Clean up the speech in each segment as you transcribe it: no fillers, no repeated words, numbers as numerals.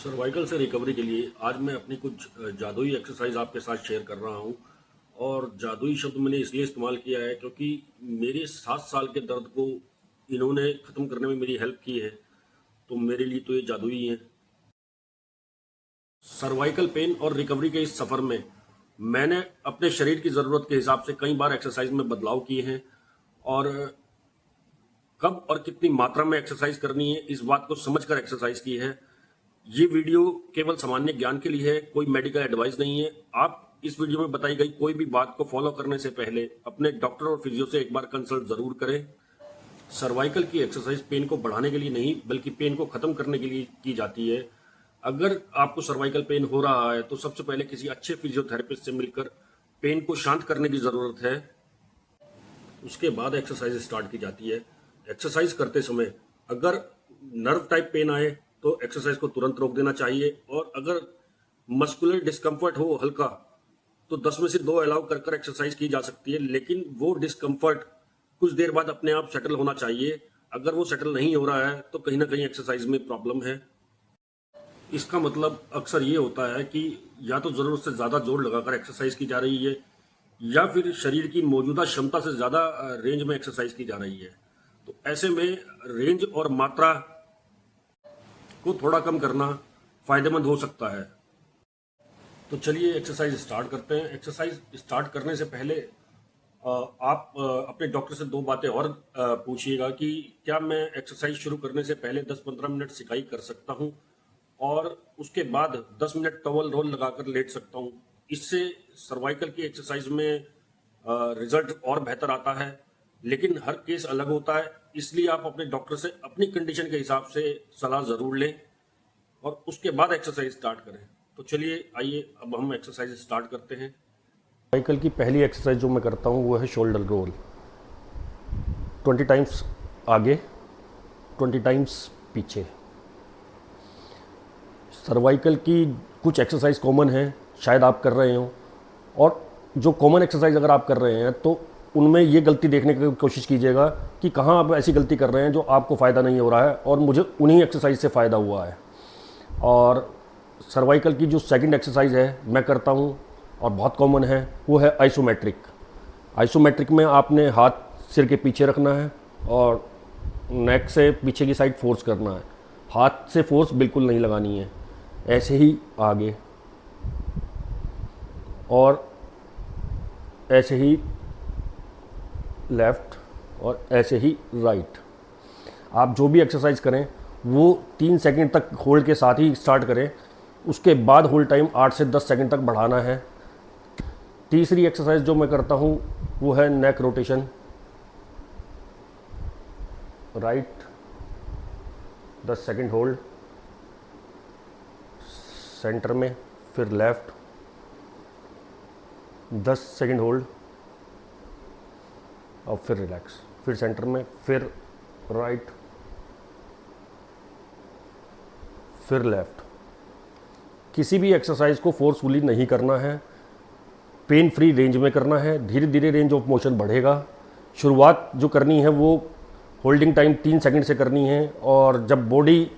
Cervical से recovery के लिए आज मैं अपनी कुछ जादुई एक्सरसाइज आपके साथ शेयर कर रहा हूं। और जादुई शब्द मैंने इसलिए इस्तेमाल किया है क्योंकि मेरे 7 साल के दर्द को इन्होंने ख़त्म करने में मेरी हेल्प की है, तो मेरे लिए तो ये जादुई है। सर्वाइकल पेन और रिकवरी के इस सफ़र में मैंने अपने शरीर की ज़रूरत के हिसाब से कई बार एक्सरसाइज में बदलाव किए हैं। और कब और कितनी मात्रा में एक्सरसाइज करनी है इस बात को समझकर एक्सरसाइज की है। ये वीडियो केवल सामान्य ज्ञान के लिए है, कोई मेडिकल एडवाइस नहीं है। आप इस वीडियो में बताई गई कोई भी बात को फॉलो करने से पहले अपने डॉक्टर और फिजियो से एक बार कंसल्ट जरूर करें। सर्वाइकल की एक्सरसाइज पेन को बढ़ाने के लिए नहीं बल्कि पेन को खत्म करने के लिए की जाती है। अगर आपको सर्वाइकल पेन हो रहा है तो सबसे पहले किसी अच्छे फिजियोथेरेपिस्ट से मिलकर पेन को शांत करने की जरूरत है। उसके बाद एक्सरसाइज स्टार्ट की जाती है। एक्सरसाइज करते समय अगर नर्व टाइप पेन आए तो एक्सरसाइज को तुरंत रोक देना चाहिए, और अगर मस्कुलर डिस्कम्फर्ट हो हल्का तो 10 में से 2 अलाउ कर कर एक्सरसाइज की जा सकती है, लेकिन वो डिस्कम्फर्ट कुछ देर बाद अपने आप सेटल होना चाहिए। अगर वो सेटल नहीं हो रहा है तो कहीं ना कहीं एक्सरसाइज में प्रॉब्लम है। इसका मतलब अक्सर ये होता है कि या तो जरूरत से ज्यादा जोर लगाकर एक्सरसाइज की जा रही है या फिर शरीर की मौजूदा क्षमता से ज्यादा रेंज में एक्सरसाइज की जा रही है। तो ऐसे में रेंज और मात्रा को थोड़ा कम करना फायदेमंद हो सकता है। तो चलिए एक्सरसाइज स्टार्ट करते हैं। एक्सरसाइज स्टार्ट करने से पहले आप अपने डॉक्टर से 2 बातें और पूछिएगा कि क्या मैं एक्सरसाइज शुरू करने से पहले 10-15 मिनट सिकाई कर सकता हूं, और उसके बाद 10 मिनट टॉवल रोल लगाकर लेट सकता हूं। इससे सर्वाइकल की एक्सरसाइज में रिजल्ट और बेहतर आता है, लेकिन हर केस अलग होता है, इसलिए आप अपने डॉक्टर से अपनी कंडीशन के हिसाब से सलाह जरूर लें और उसके बाद एक्सरसाइज स्टार्ट करें। तो चलिए आइए अब हम एक्सरसाइज स्टार्ट करते हैं। साइकिल की पहली एक्सरसाइज जो मैं करता हूँ वो है शोल्डर रोल। 20 टाइम्स आगे, 20 टाइम्स पीछे। सर्वाइकल की कुछ एक्सरसाइज कॉमन है, शायद आप कर रहे हो, और जो कॉमन एक्सरसाइज अगर आप कर रहे हैं तो उनमें ये गलती देखने की कोशिश कीजिएगा कि कहाँ आप ऐसी गलती कर रहे हैं जो आपको फ़ायदा नहीं हो रहा है, और मुझे उन्हीं एक्सरसाइज से फ़ायदा हुआ है। और सर्वाइकल की जो सेकंड एक्सरसाइज है मैं करता हूँ और बहुत कॉमन है, वो है आइसोमेट्रिक। आइसोमेट्रिक में आपने हाथ सिर के पीछे रखना है और नेक से पीछे की साइड फोर्स करना है। हाथ से फोर्स बिल्कुल नहीं लगानी है, ऐसे ही आगे और ऐसे ही लेफ़्ट और ऐसे ही राइट। आप जो भी एक्सरसाइज करें वो 3 सेकंड तक होल्ड के साथ ही स्टार्ट करें, उसके बाद होल्ड टाइम 8 से 10 सेकंड तक बढ़ाना है। तीसरी एक्सरसाइज जो मैं करता हूँ वो है neck rotation. Right 10 second hold, centre में, फिर लेफ़्ट 10 सेकंड होल्ड और फिर रिलैक्स, फिर सेंटर में, फिर राइट, फिर लेफ़्ट। किसी भी एक्सरसाइज को फोर्सफुली नहीं करना है, पेन फ्री रेंज में करना है। धीरे धीरे रेंज ऑफ मोशन बढ़ेगा। शुरुआत जो करनी है वो होल्डिंग टाइम 3 सेकंड से करनी है, और जब बॉडी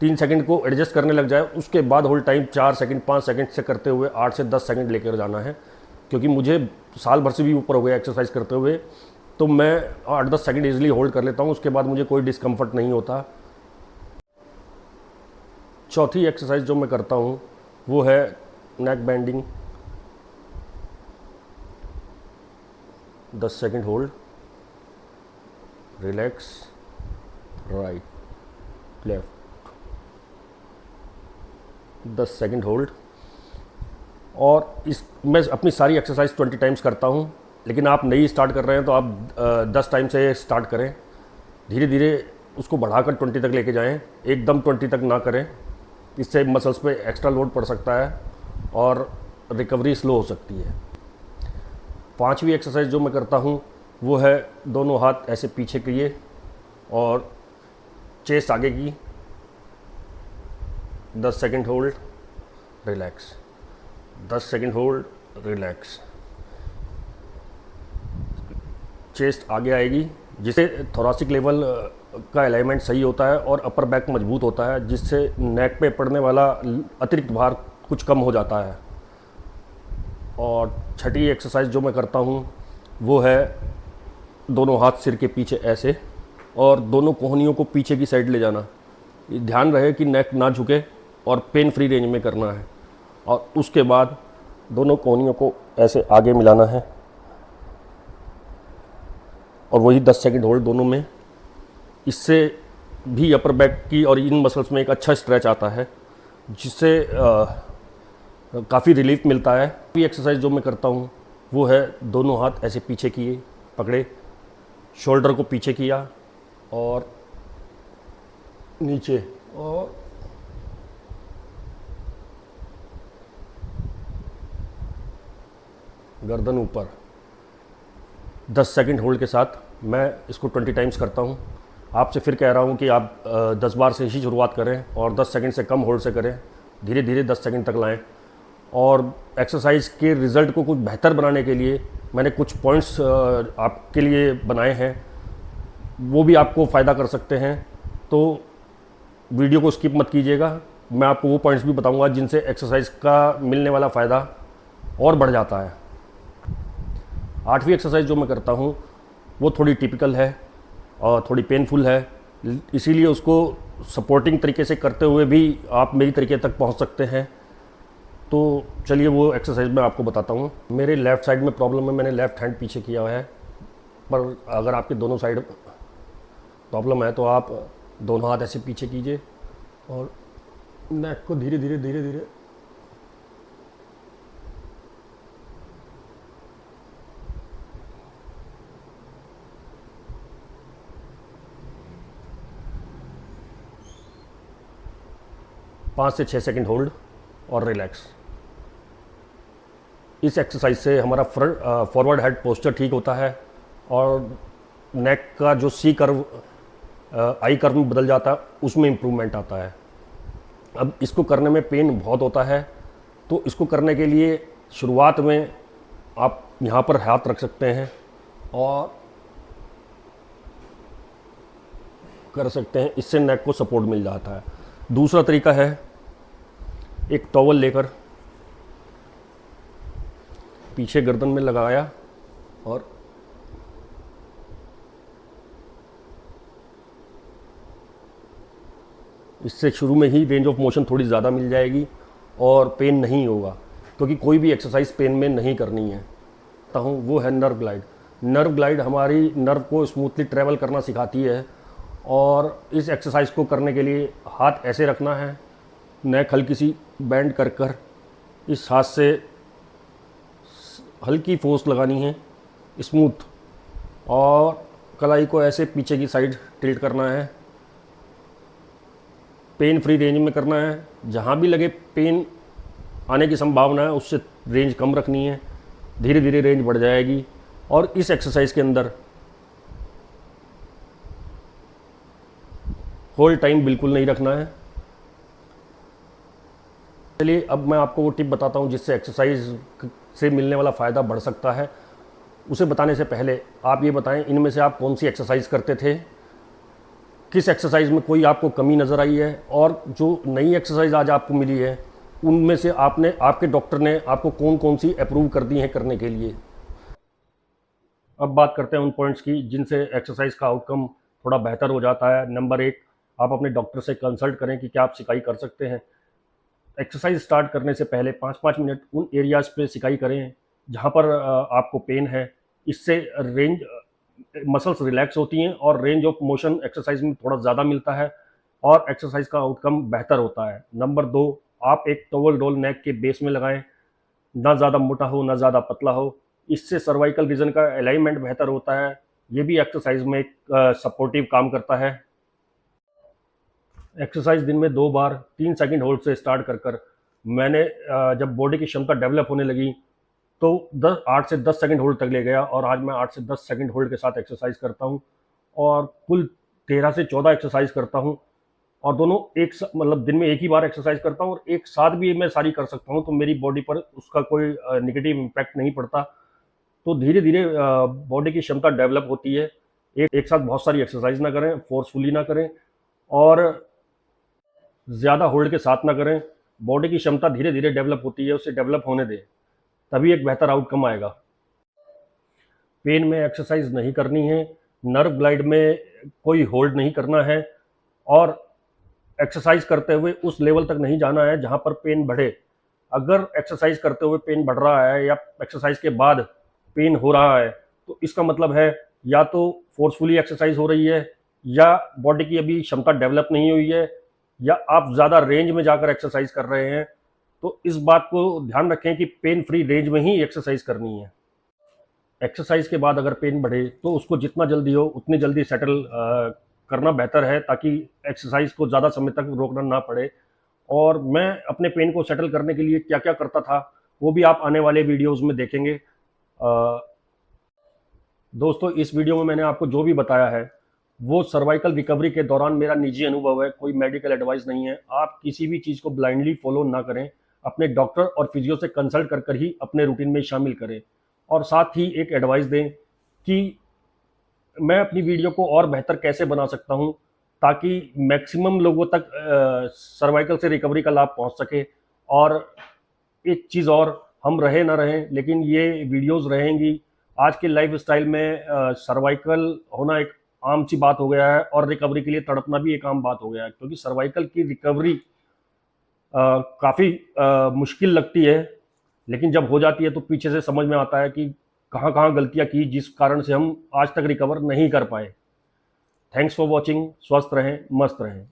3 सेकंड को एडजस्ट करने लग जाए उसके बाद होल्ड टाइम 4 सेकंड 5 सेकंड से करते हुए 8 से 10 सेकंड लेकर जाना है। क्योंकि मुझे साल भर से भी ऊपर हो गया एक्सरसाइज करते हुए, तो मैं 8-10 सेकंड ईजिली होल्ड कर लेता हूँ, उसके बाद मुझे कोई डिस्कम्फर्ट नहीं होता। चौथी एक्सरसाइज जो मैं करता हूँ वो है neck bending. 10 second hold, relax, right left, 10 second hold. और इस मैं अपनी सारी एक्सरसाइज 20 टाइम्स करता हूँ, लेकिन आप नई स्टार्ट कर रहे हैं तो आप 10 टाइम से स्टार्ट करें। धीरे धीरे उसको बढ़ाकर 20 तक लेके जाएं, एकदम 20 तक ना करें, इससे मसल्स पे एक्स्ट्रा लोड पड़ सकता है और रिकवरी स्लो हो सकती है। पांचवी एक्सरसाइज जो मैं करता हूँ वो है दोनों हाथ ऐसे पीछे किए और चेस्ट आगे की, 10 second hold, relax, 10 second hold, relax. Chest आगे आएगी जिससे थोरासिक लेवल का अलाइनमेंट सही होता है और अपर बैक मजबूत होता है, जिससे नेक पे पड़ने वाला अतिरिक्त भार कुछ कम हो जाता है। और छठी एक्सरसाइज जो मैं करता हूँ वो है दोनों हाथ सिर के पीछे ऐसे और दोनों कोहनियों को पीछे की साइड ले जाना। ये ध्यान रहे कि नेक ना झुके और पेन फ्री रेंज में करना है। और उसके बाद दोनों कोहनियों को ऐसे आगे मिलाना है और वही 10 सेकंड होल्ड दोनों में। इससे भी अपर बैक की और इन मसल्स में एक अच्छा स्ट्रेच आता है, जिससे काफ़ी रिलीफ मिलता है। ये एक्सरसाइज जो मैं करता हूँ वो है दोनों हाथ ऐसे पीछे किए पकड़े, शोल्डर को पीछे किया और नीचे और गर्दन ऊपर। 10 सेकंड होल्ड के साथ मैं इसको 20 टाइम्स करता हूँ। आपसे फिर कह रहा हूँ कि आप 10 बार से ही शुरुआत करें और 10 सेकंड से कम होल्ड से करें, धीरे धीरे 10 सेकंड तक लाएं। और एक्सरसाइज के रिज़ल्ट को कुछ बेहतर बनाने के लिए मैंने कुछ पॉइंट्स आपके लिए बनाए हैं, वो भी आपको फ़ायदा कर सकते हैं। तो वीडियो को स्किप मत कीजिएगा, मैं आपको वो पॉइंट्स भी बताऊंगा जिनसे एक्सरसाइज का मिलने वाला फ़ायदा और बढ़ जाता है। 8वीं एक्सरसाइज जो मैं करता हूँ वो थोड़ी टिपिकल है और थोड़ी पेनफुल है, इसीलिए उसको सपोर्टिंग तरीके से करते हुए भी आप मेरी तरीके तक पहुँच सकते हैं। तो चलिए वो एक्सरसाइज मैं आपको बताता हूँ। मेरे लेफ़्ट साइड में प्रॉब्लम है, मैंने लेफ़्ट हैंड पीछे किया हुआ है, पर अगर आपके दोनों साइड प्रॉब्लम है तो आप दोनों हाथ ऐसे पीछे कीजिए और नेक को धीरे धीरे धीरे धीरे पाँच से 6 सेकंड होल्ड और रिलैक्स। इस एक्सरसाइज से हमारा फॉरवर्ड हेड पोस्चर ठीक होता है और नेक का जो सी कर्व आई कर्व में बदल जाता है, उसमें इम्प्रूवमेंट आता है। अब इसको करने में पेन बहुत होता है, तो इसको करने के लिए शुरुआत में आप यहाँ पर हाथ रख सकते हैं और कर सकते हैं, इससे नेक को सपोर्ट मिल जाता है। दूसरा तरीका है एक टॉवल लेकर पीछे गर्दन में लगाया और इससे शुरू में ही रेंज ऑफ मोशन थोड़ी ज़्यादा मिल जाएगी और पेन नहीं होगा, क्योंकि कोई भी एक्सरसाइज पेन में नहीं करनी है। वो है नर्व ग्लाइड। नर्व ग्लाइड हमारी नर्व को स्मूथली ट्रैवल करना सिखाती है और इस एक्सरसाइज को करने के लिए हाथ ऐसे रखना है, नेक हल्की सी बेंड कर कर इस हाथ से हल्की फोर्स लगानी है स्मूथ, और कलाई को ऐसे पीछे की साइड टिल्ट करना है, पेन फ्री रेंज में करना है। जहाँ भी लगे पेन आने की संभावना है उससे रेंज कम रखनी है, धीरे धीरे रेंज बढ़ जाएगी। और इस एक्सरसाइज के अंदर होल्ड टाइम बिल्कुल नहीं रखना है। चलिए अब मैं आपको वो टिप बताता हूँ जिससे एक्सरसाइज से मिलने वाला फ़ायदा बढ़ सकता है। उसे बताने से पहले आप ये बताएं, इनमें से आप कौन सी एक्सरसाइज करते थे, किस एक्सरसाइज में कोई आपको कमी नज़र आई है, और जो नई एक्सरसाइज आज आपको मिली है उनमें से आपके डॉक्टर ने आपको कौन कौन सी अप्रूव कर दी है करने के लिए। अब बात करते हैं उन पॉइंट्स की जिनसे एक्सरसाइज का आउटकम थोड़ा बेहतर हो जाता है। नंबर 1, आप अपने डॉक्टर से कंसल्ट करें कि क्या आप सिकाई कर सकते हैं। एक्सरसाइज स्टार्ट करने से पहले 5-5 मिनट उन एरियाज़ पे सिकाई करें जहाँ पर आपको पेन है। इससे रेंज मसल्स रिलैक्स होती हैं और रेंज ऑफ मोशन एक्सरसाइज में थोड़ा ज़्यादा मिलता है और एक्सरसाइज का आउटकम बेहतर होता है। नंबर 2, आप एक टॉवल रोल नेक के बेस में लगाएं, ना ज़्यादा मोटा हो ना ज़्यादा पतला हो। इससे सर्वाइकल रीजन का अलाइनमेंट बेहतर होता है। ये भी एक्सरसाइज में एक सपोर्टिव काम करता है। एक्सरसाइज दिन में 2 बार 3 सेकंड होल्ड से स्टार्ट कर मैंने जब बॉडी की क्षमता डेवलप होने लगी तो 8 से 10 सेकंड होल्ड तक ले गया और आज मैं 8 से 10 सेकंड होल्ड के साथ एक्सरसाइज करता हूं और कुल 13 से 14 एक्सरसाइज करता हूं। और दोनों मतलब दिन में एक ही बार एक्सरसाइज करता हूं और एक साथ भी मैं सारी कर सकता हूं, तो मेरी बॉडी पर उसका कोई नेगेटिव इम्पैक्ट नहीं पड़ता। तो धीरे धीरे बॉडी की क्षमता डेवलप होती है एक साथ बहुत सारी एक्सरसाइज ना करें, फोर्सफुली ना करें और ज़्यादा होल्ड के साथ ना करें। बॉडी की क्षमता धीरे धीरे डेवलप होती है, उसे डेवलप होने दें, तभी एक बेहतर आउटकम आएगा। पेन में एक्सरसाइज नहीं करनी है, नर्व ग्लाइड में कोई होल्ड नहीं करना है और एक्सरसाइज करते हुए उस लेवल तक नहीं जाना है जहां पर पेन बढ़े। अगर एक्सरसाइज करते हुए पेन बढ़ रहा है या एक्सरसाइज के बाद पेन हो रहा है तो इसका मतलब है या तो फोर्सफुली एक्सरसाइज हो रही है या बॉडी की अभी क्षमता डेवलप नहीं हुई है या आप ज़्यादा रेंज में जाकर एक्सरसाइज कर रहे हैं। तो इस बात को ध्यान रखें कि पेन फ्री रेंज में ही एक्सरसाइज करनी है। एक्सरसाइज के बाद अगर पेन बढ़े तो उसको जितना जल्दी हो उतनी जल्दी सेटल करना बेहतर है, ताकि एक्सरसाइज को ज़्यादा समय तक रोकना ना पड़े। और मैं अपने पेन को सेटल करने के लिए क्या क्या करता था वो भी आप आने वाले वीडियोज़ में देखेंगे। दोस्तों, इस वीडियो में मैंने आपको जो भी बताया है वो सर्वाइकल रिकवरी के दौरान मेरा निजी अनुभव है, कोई मेडिकल एडवाइस नहीं है। आप किसी भी चीज़ को ब्लाइंडली फॉलो ना करें, अपने डॉक्टर और फिजियो से कंसल्ट कर ही अपने रूटीन में शामिल करें। और साथ ही एक एडवाइस दें कि मैं अपनी वीडियो को और बेहतर कैसे बना सकता हूं ताकि मैक्सिमम लोगों तक सर्वाइकल से रिकवरी का लाभ पहुंच सके। और एक चीज़ और, हम रहे ना रहें लेकिन ये वीडियोस रहेंगी। आज के लाइफ स्टाइल में सर्वाइकल होना एक आम सी बात हो गया है और रिकवरी के लिए तड़पना भी एक आम बात हो गया है, क्योंकि सर्वाइकल की रिकवरी काफ़ी मुश्किल लगती है, लेकिन जब हो जाती है तो पीछे से समझ में आता है कि कहाँ कहाँ गलतियाँ की जिस कारण से हम आज तक रिकवर नहीं कर पाए। Thanks for watching. स्वस्थ रहें, मस्त रहें।